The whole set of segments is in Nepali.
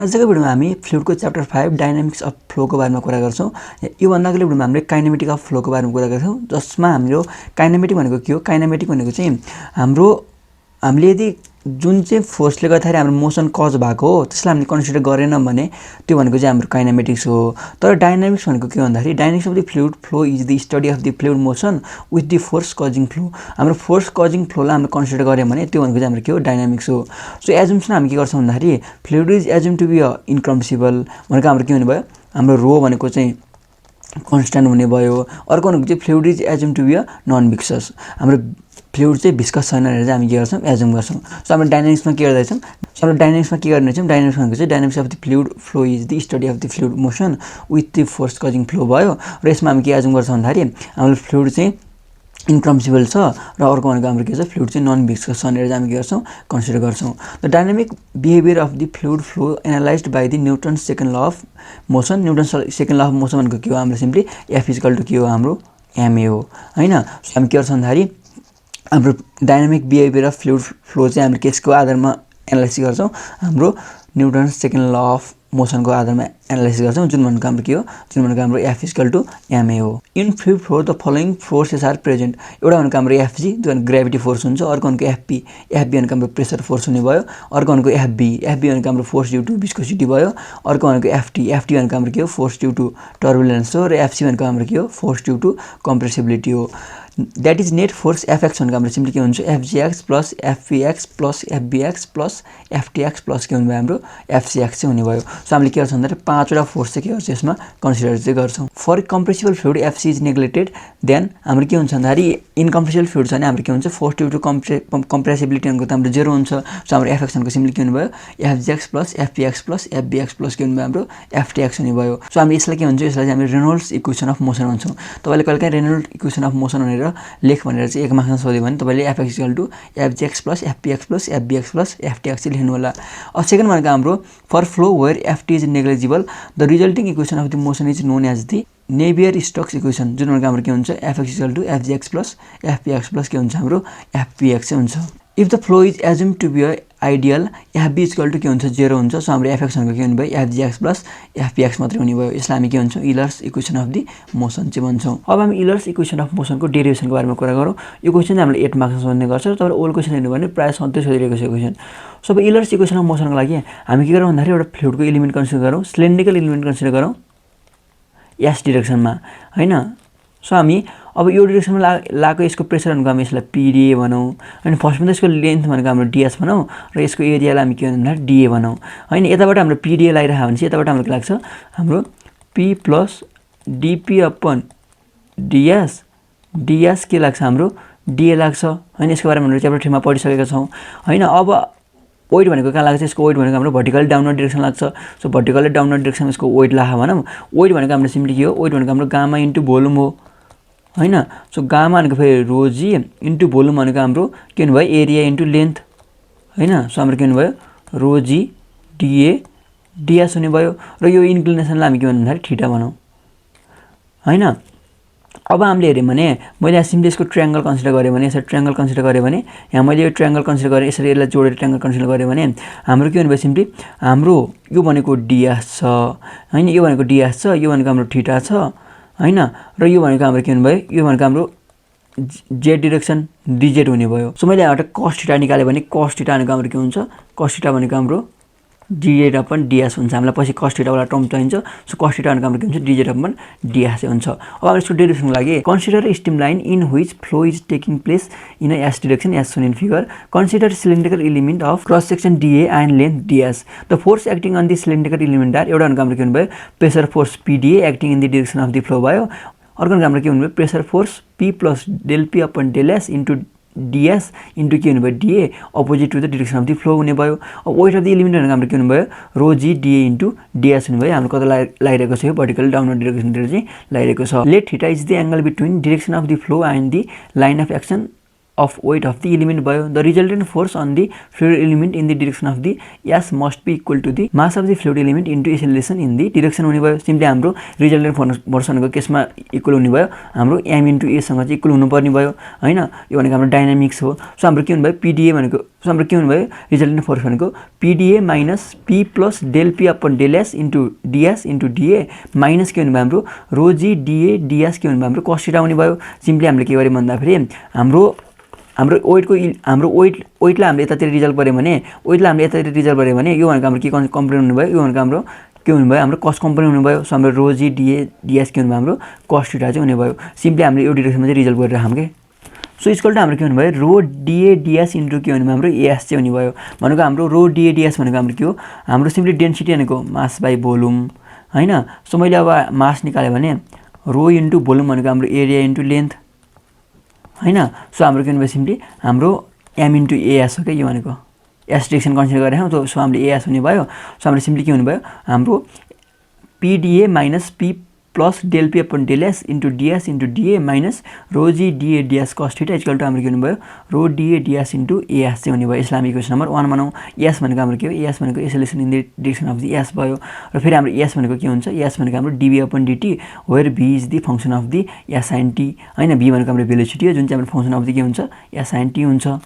आजको भिडियोमा हामी फ्लुइडको च्याप्टर 5 डायनामिक्स अफ फ्लोको बारेमा कुरा गर्छौं। यो भन्दा अगाडिको भिडियोमा हामीले काइनेमेटिक अफ फ्लोको बारेमा कुरा गर्छौं, जसमा हाम्रो काइनेमेटिक भनेको के हो? काइनेमेटिक भनेको चाहिँ हामीले यदि जुन चाहिँ फोर्सले गर्दाखेरि हाम्रो मोसन कज भएको हो त्यसलाई हामीले कन्सिडर गरेनौं भने त्यो भनेको चाहिँ हाम्रो काइनेमेटिक्स हो। तर डायनामिक्स भनेको के भन्दाखेरि dynamics of the fluid flow is the study of the fluid motion with the force causing flow. हाम्रो फोर्स कजिङ फ्लोलाई हामीले कन्सिडर गर्यौं भने त्यो भनेको चाहिँ हाम्रो के हो? डायनामिक्स हो। सो एजुम्सन हामी के गर्छौं भन्दाखेरि fluid is assume to be incompressible भनेको हाम्रो के हुने भयो? हाम्रो रो भनेको चाहिँ कन्स्ट्यान्ट हुने भयो। अर्को भनेको चाहिँ fluid is assume to be non viscous. हाम्रो फ्लुइड चाहिँ भिस्कस छैन भनेर चाहिँ हामी के गर्छौं? एजुम गर्छौं। सो हाम्रो डायनामिक्समा के गर्दैछौं? हाम्रो डायनामिक्समा के गर्नेछौं? डायनामिक्स भनेको चाहिँ dynamics of the fluid flow is the study of the fluid motion with the force causing flow भयो। र यसमा हामी के एजुम गर्छौं भन्दाखेरि हाम्रो फ्लुइड चाहिँ इनकम्प्रेसिबल छ र अर्को भनेको हाम्रो के छ? फ्लुइड चाहिँ नन भिस्कस छ भनेर चाहिँ हामी के गर्छौं? कन्सिडर गर्छौं। The dynamic behaviour of the fluid flow analysed by the Newton second law of motion. Newton second law of motion भनेको के हो? हाम्रो सिम्पली एफ इक्वल टु के हो? हाम्रो एमए हो, हैन? सो हामी के गर्छौं भन्दाखेरि हाम्रो dynamic behaviour of fluid flow चाहिँ हामीले केसको आधारमा एनालाइसिस गर्छौं? हाम्रो न्युटन सेकेन्ड ल अफ मोसनको आधारमा एनालाइसिस गर्छौं, जुन भनेको हाम्रो के हो? जुन भनेको हाम्रो एफ इक्वल टु एमए हो। In fluid flow the following forces are present. एउटा भनेको हाम्रो एफजी जुन ग्रेभिटी फोर्स हुन्छ, अर्को भनेको एफपी भनेको हाम्रो प्रेसर फोर्स हुने भयो, अर्को भनेको एफबी भनेको हाम्रो फोर्स ड्यू टु विस्कोसिटी भयो, अर्को भनेको एफटी भनेको हाम्रो के हो? फोर्स ड्यू टु टर्बुलेन्स हो, र एफसी भनेको हाम्रो के हो? फोर्स ड्यू टु कम्प्रेसिबिलिटी हो। That is net force FX भनेको हाम्रो सिम्पली के हुन्छ? FGX plus FPX plus FBX plus FTX plus के हुने भयो? हाम्रो एफसीएक्स चाहिँ हुने भयो। सो हामीले के गर्छौँ भन्दाखेरि पाँचवटा फोर्स चाहिँ के गर्छौँ? यसमा कन्सिडर चाहिँ गर्छौँ। For compressible fluid FC is neglected then हाम्रो के हुन्छ भन्दाखेरि इनकम्प्रेसिबल फ्लुइड छ भने हाम्रो के हुन्छ? फोर्स ड्यू टु कम्प्रेसिबिलिटी भनेको त हाम्रो जेरो हुन्छ। सो हाम्रो एफएक्स भनेको सिम्पली के हुने भयो? एफजीएक्स plus FPX plus FBX plus के हुने भयो? हाम्रो एफटीएक्स हुने भयो। सो हामी यसलाई के भन्छौँ? यसलाई चाहिँ हामी रेनोल्ड्स इक्वेसन अफ मोसन भन्छौँ। तपाईँले कहिलेकाहीँ रेनोल्ड्स इक्वेसन अफ मोसन भनेर लेख भनेर चाहिँ एक मार्क्समा सोध्यो भने तपाईँले FX equal to FGX plus FPX plus FBX plus FTX चाहिँ लेख्नु होला। सेकेन्ड भनेको हाम्रो for flow where FT is negligible the resulting equation of the motion is known as the Navier Stokes equation, जुन भनेको हाम्रो के हुन्छ? FX equal to FGX plus FPX plus के हुन्छ? हाम्रो एफपीएक्स चाहिँ हुन्छ। If the flow is assume to be ideal FB equal to के हुन्छ? जेरो हुन्छ। सो हाम्रो एफएक्स भनेको के हुने भयो? एफजीएक्स प्लस एफपीएक्स मात्रै हुने भयो। यसलाई हामी के भन्छौँ? इलर्स इक्वेसन अफ द मोसन चाहिँ भन्छौँ। अब हामी इलर्स इक्वेसन अफ मोसनको डेरिभेसनको बारेमा कुरा गरौँ। यो क्वेसन चाहिँ हामीले 8 मार्क्समा सोध्ने गर्छ। तर ओल्ड क्वेसन हेर्नु भने प्रायः सधैँ सोधिरहेको छ क्वेसन। सो अब इलर्स इक्वेसन अफ मोसनको लागि हामी के गरौँ भन्दाखेरि एउटा फ्लुइडको एलिमेन्ट कन्सिडर गरौँ, सिलिन्ड्रिकल एलिमेन्ट कन्सिडर गरौँ एस डिरेक्सनमा, हैन? सो हामी अब यो डिरेक्सनमा लागेको यसको प्रेसर भनेको हामी यसलाई पिडिए भनौँ, अनि फर्स्टमा त यसको लेन्थ भनेको हाम्रो डिएस भनौँ, र यसको एरियालाई हामी के भन्दा डिए भनौँ, हैन? यताबाट हाम्रो पिडिए लागिरहेको भने चाहिँ यताबाट हाम्रो के लाग्छ? हाम्रो P plus dp upon ds के लाग्छ? हाम्रो डिए लाग्छ, हैन? यसको बारेमा हामीले च्याप्टर 3 मा पढिसकेका छौँ, हैन? अब वेट भनेको कहाँ लाग्छ? यसको वेट भनेको हाम्रो भर्टिकल डाउनवर्ड डिरेक्सन लाग्छ। सो भर्टिकल डाउनवर्ड डिरेक्सनमा यसको वेट लाग्यो भनौँ। वेट भनेको हाम्रो सिम्पली के हो? वेट भनेको हाम्रो गामा इन्टु भोल्युम हो, हैन? सो गामा भनेको फेरि रोजी इन्टु भोल्युम भनेको हाम्रो के हुने भयो? एरिया इन्टु लेन्थ, हैन? सो हाम्रो के हुने भयो? रोजी डिए डिएस हुने भयो। र यो इन्क्लिनेसनलाई हामी के भन्नु भन्दाखेरि थीटा भनौँ, हैन? अब हामीले हेऱ्यौँ भने मैले यहाँ सिम्पली यसको ट्रायङ्गल कन्सिडर गरेँ भने, यसरी ट्रायङ्गल कन्सिडर गरेँ भने, यहाँ मैले यो ट्रायङ्गल कन्सिडर गरेँ, यसरी यसलाई जोडेर ट्रायङ्गल कन्सिडर गरेँ भने हाम्रो के हुने भयो? सिम्पली हाम्रो यो भनेको डिएस छ, हैन? यो भनेको डिएस छ, यो भनेको हाम्रो थीटा छ, हैन? र यो भनेको हाम्रो के हुने भयो? यो भनेको हाम्रो जेड डिरेक्सन डिजेड हुने भयो। सो मैले यहाँबाट कस थीटा निकालेँ भने कस थीटा भनेको हाम्रो के हुन्छ? कस थीटा भनेको हाम्रो डिजेड अपन डिएस हुन्छ। हामीलाई पछि कस थीटा वाला टर्म चाहिन्छ। सो कस थीटा भनेको हाम्रो के हुन्छ? डिजेड अपन डिएस हुन्छ। अब हामी यसको डेरिभेसनको लागि consider a stream line in which flow is taking place in S direction as shown in figure. Consider cylindrical element of cross section dA and length dS. The force acting on the cylindrical element are एउटा भनेको हाम्रो के हुने भयो? Pressure force PdA acting in the direction of the flow भयो। अर्को भनेको हाम्रो के हुने भयो? Pressure force P plus del P upon del S into dS into के हुने भयो? DA opposite to the direction of the flow हुने भयो। अब वेट अफ द एलिमेन्ट भनेको हाम्रो के हुने भयो? रोजी डिए इन्टु डिएस हुने भयो। हाम्रो कता लागिरहेको छ? यो भर्टिकल डाउनवर्ड डिरेक्सनतिर चाहिँ लागिरहेको छ। Let theta is the angle between direction of the flow and the line of action of weight of the element भयो the resultant force on the fluid element in the direction of the s must be equal to the mass of the fluid element into acceleration in the direction हुने भयो सिम्पली हाम्रो रिजल्टेन्ट फोर्सको केसमा इक्वल हुने भयो हाम्रो m into a सँग चाहिँ इक्वल हुनुपर्ने भयो हैन यो भनेको हाम्रो डायनामिक्स हो सो हाम्रो के हुने भयो pda भनेको सो हाम्रो के हुने भयो रिजल्टेन्ट फोर्स भनेको pda minus p plus del p upon del s into ds into da minus के हुने भयो हाम्रो rho g da ds के हुने भयो हाम्रो cos थीटा हुने भयो सिम्पली हामीले के गर्यौं भन्दाखेरि हाम्रो वेटलाई हामीले यतातिर रिजल्ट गर्यौं भने वेटलाई हामीले यतातिर रिजल्ट गर्यौं भने यो भनेको हाम्रो के कम्पोनेन्ट हुने भयो यो भनेको हाम्रो के हुने भयो हाम्रो cos कम्पोनेन्ट हुने भयो सो हाम्रो rho g da ds के हुने भयो हाम्रो cos थीटा चाहिँ हुने भयो सिम्पली हामीले यो डाइरेक्सनमा चाहिँ रिजल्ट गरिराखौं के सो इक्वल टु हाम्रो के हुने भयो rho da ds इन्टु के हुने भयो हाम्रो as चाहिँ हुने भयो भनेको हाम्रो rho da ds भनेको हाम्रो के हो हाम्रो सिम्पली डेन्सिटी भनेको मास बाइ भोल्युम हैन सो मैले अब मास निकाले भने rho इन्टु भोल्युम भनेको हाम्रो एरिया इन्टु लेन्थ हैन सो हाम्रो के हुने भयो सिम्पली हाम्रो m इन्टु as हो के यो भनेको s डाइरेक्सन कन्सिडर गरेछौं सो हामीले as हुने भयो सो हाम्रो सिम्पली के हुने भयो हाम्रो pda minus p plus del p upon del s into ds into da minus rho g da ds cos theta equal to हाम्रो के हुने भयो rho da ds into as चाहिँ हुने भयो यसलाई हामी इक्वेसन नम्बर 1 बनाऊ s भनेको हाम्रो के हो s भनेको acceleration in the direction of the s भयो र फेरि हाम्रो s भनेको के हुन्छ s भनेको हाम्रो dv upon dt where v is the function of the s sin t हैन v भनेको हाम्रो भेलोसिटी हो जुन चाहिँ हाम्रो फंक्सन अफ द के हुन्छ s sin t हुन्छ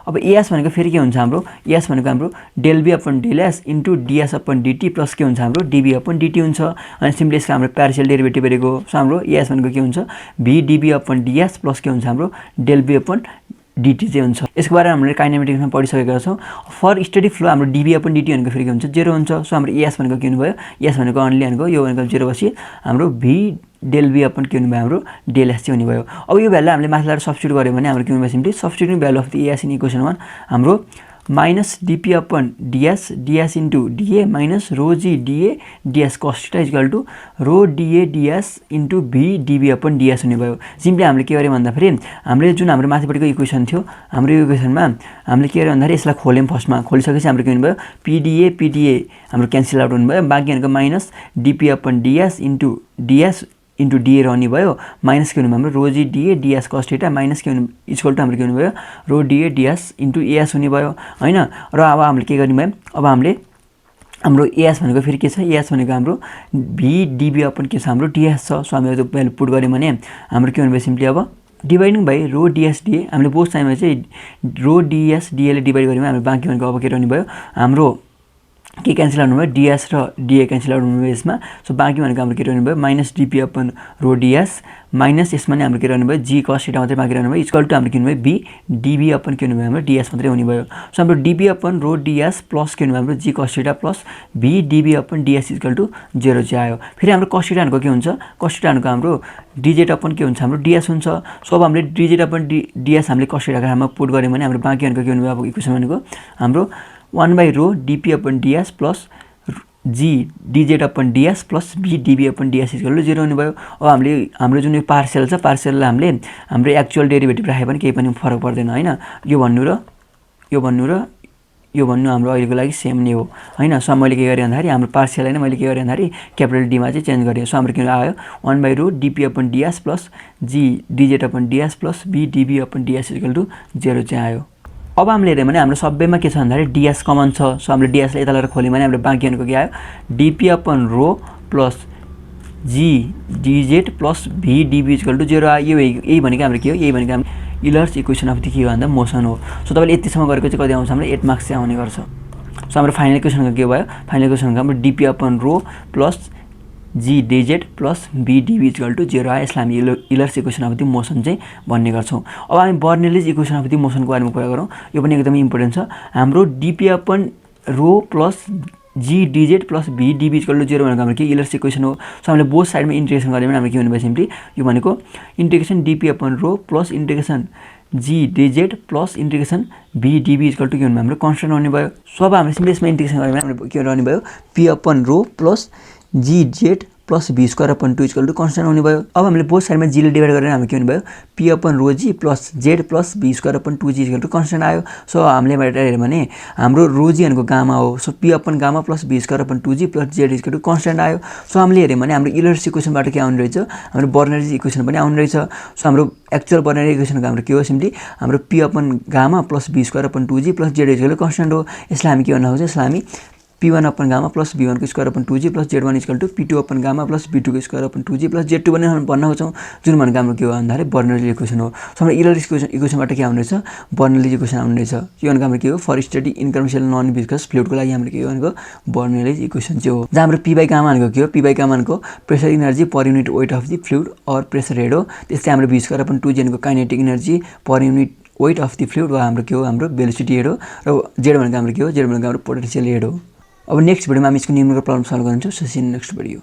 अब as भनेको फेरि के हुन्छ हाम्रो as भनेको हाम्रो del v upon del s into ds upon dt plus के हुन्छ हाम्रो dv upon dt हुन्छ अनि सिम्पली यसको हाम्रो पार्शियल डेरिभेटिभ गरेको सो हाम्रो as भनेको के हुन्छ v dv upon ds plus के हुन्छ हाम्रो del v upon dt चाहिँ हुन्छ यसको बारेमा हामीले काइनेमेटिक्समा पढिसकेका छौं फर स्टेडी फ्लो हाम्रो dv upon dt भनेको फेरि के हुन्छ 0 हुन्छ सो हाम्रो as भनेको के हुने भयो as भनेको अन्ली भनेको यो भनेको 0 बसी हाम्रो v del v upon के हुने भयो हाम्रो del s चाहिँ हुने भयो अब यो भ्यालु हामीले माथि ल्याएर सब्स्टिट्युट गर्यौं भने हाम्रो के हुने भयो simply substituting value of the as in equation 1 हाम्रो minus dp upon ds into da minus rho g da ds cos theta is equal to rho da ds into v dv upon ds हुने भयो सिम्पली हामीले के गर्यौं भन्दा फेरि हामीले जुन हाम्रो माथिपट्टिको इक्वेसन थियो हाम्रो यो इक्वेसनमा हामीले के गर्यौं भन्दा यसलाई खोल्यौं फर्स्टमा खोलिसकेपछि हाम्रो के हुने भयो pda हाम्रो क्यान्सल आउट हुने भयो बाँकी भनेको minus dp upon ds into ds into da रहने भयो माइनस के हुने हाम्रो rho g da ds cos theta minus के हुने इक्वल टु हाम्रो के हुने भयो rho da ds into as हुने भयो हैन र अब हामीले के गर्ने भयो अब हामीले हाम्रो as भनेको फेरि के छ as भनेको हाम्रो v dv upon के छ हाम्रो ds छ सो हामीले त्यो भ्यालु पुट गर्यौं भने हाम्रो के हुने भयो सिम्पली अब dividing by rho ds da हामीले बोथ साइडमा चाहिँ rho ds da ले डिवाइड गर्यौं हामी बाँकी भनेको अब के रहने भयो हाम्रो के क्यान्सल आउनु भयो ds र da क्यान्सल आउनु भयो यसमा सो बाँकी भनेको हाम्रो के रहने भयो minus dp upon rho ds minus यसमा नै हाम्रो के रहने भयो g cos थीटा मात्रै बाँकी रहने भयो इक्वल टु हाम्रो के हुने भयो b dv अपन के हुने भयो हाम्रो ds मात्रै हुने भयो सो हाम्रो dp upon rho ds plus के हुने भयो हाम्रो g cos theta plus b dv upon ds equal to 0 चाहिँ आयो फेरि हाम्रो cos थीटा भनेको के हुन्छ cos थीटा भनेको हाम्रो dz अपन के हुन्छ हाम्रो ds हुन्छ सो अब हामीले dz अपन ds हामीले cos थीटा को ठाउँमा पुट गर्यौं भने हाम्रो बाँकी भनेको के हुने भयो अब इक्वेसन भनेको हाम्रो 1 by rho dp upon ds plus g dz upon ds plus b dv upon ds equal to 0 हुने भयो अब हामीले हाम्रो जुन यो पार्शियल छ पार्शियललाई हामीले हाम्रो एक्चुअल डेरिभेटिभ राखे पनि केही पनि फरक पर्दैन हैन यो भन्नु र यो भन्नु हाम्रो अहिलेको लागि सेम नै हो हैन सो मैले के गरे भन्दाखेरि हाम्रो पार्शियल हैन मैले के गरे भन्दाखेरि क्यापिटल डी मा चाहिँ चेन्ज गरे सो हाम्रो के आयो 1 by rho dp upon ds plus g dz upon ds plus b dv upon ds equal to 0 चाहिँ आयो अब हामीले हेर्यौं भने हाम्रो सबैमा के छ भन्दाखेरि ds कमन छ सो हामीले ds लाई यता लिएर खोल्यौं भने हाम्रो बाँकी भनेको के आयो dp upon rho plus g dz plus v dv equal to 0 आयो यही भनेको हाम्रो के हो यही भनेको हाम्रो Euler's इक्वेसन अफ द के भन्दा मोसन हो सो तपाईले यतिसम्म गरेको चाहिँ कति आउँछ हाम्रो 8 मार्क्स चाहिँ आउने गर्छ सो हाम्रो फाइनल इक्वेसन के भयो फाइनल इक्वेसन हाम्रो dp upon rho plus g dz plus b dv equal to 0 आयो यसलाई हामी Euler's equation of the motion चाहिँ भन्ने गर्छौं अब हामी Bernoulli's equation of the motion को बारेमा कुरा गरौँ यो पनि एकदमै इम्पोर्टेन्ट छ हाम्रो dp upon rho plus g dz plus b dv equal to 0 भनेको हाम्रो के Euler's इक्वेसन हो सो हामीले बोथ साइडमा इन्टिग्रेसन गर्यौं भने हाम्रो के हुने भयो सिम्पली यो भनेको integration dp upon rho plus integration g dz plus integration b dv equal to के हुने हाम्रो कन्स्टेन्ट हुने भयो सो अब हामीले सिम्पली यसमा इन्टिग्रेसन गर्यौं भने हाम्रो के रहने भयो p upon rho plus g z plus V square upon 2 equal to constant आउने भयो। अब हामीले बोथ साइडमा जीले डिभाइड गरेर हामीले के हुने भयो P upon rho G plus Z plus V square upon 2 G equal to constant आयो। सो हामीले हेर्यो भने हाम्रो रो जी भनेको गामा हो। So P upon gamma plus V square upon 2 G plus Z equal to constant आयो। सो हामीले हेर्यो भने हाम्रो युलर इक्वेसनबाट के आउने रहेछ हाम्रो बर्नौली इक्वेसन पनि आउने रहेछ। सो हाम्रो एक्चुअल बर्नौली इक्वेसनको हाम्रो के हो सिम्पली हाम्रो P upon gamma plus V square upon 2 G plus Z equal to constant हो। यसलाई हामी के भन्न खोज्छौँ यसलाई हामी P1 upon gamma plus B1 को square upon 2G plus Z1 equal to P2 upon gamma plus B2 को square upon 2G plus Z2 पनि भन्न खोज्छौँ जुन भनेको हाम्रो के हो भन्दाखेरि बर्नौली इक्वेसन हो। सो हाम्रो युलर इक्वेसनबाट के आउने रहेछ बर्नौली इक्वेसन आउने रहेछ। यो भनेको हाम्रो के हो फर स्टडी इनकन्भेन्सनल नन भिस्कस फ्लुइडको लागि हाम्रो के हो भनेको बर्नौली इक्वेसन चाहिँ हो। जहाँ हाम्रो P बाई गामा भनेको के हो P बाई गामा भनेको pressure energy per unit weight of the fluid और प्रेसर हेड हो। त्यस्तै हाम्रो B स्क्वायर अपन 2G भनेको kinetic energy per unit weight of the fluid वा हाम्रो के हो हाम्रो भेलोसिटी हेड हो र Z भनेको हाम्रो के हो Z भनेको हाम्रो पोटेन्शियल हेड हो। अब नेक्स्ट भिडियोमा हामी यसको न्यूमेरिकल प्रब्लम सल्भ गर्छौँ। So see in next video.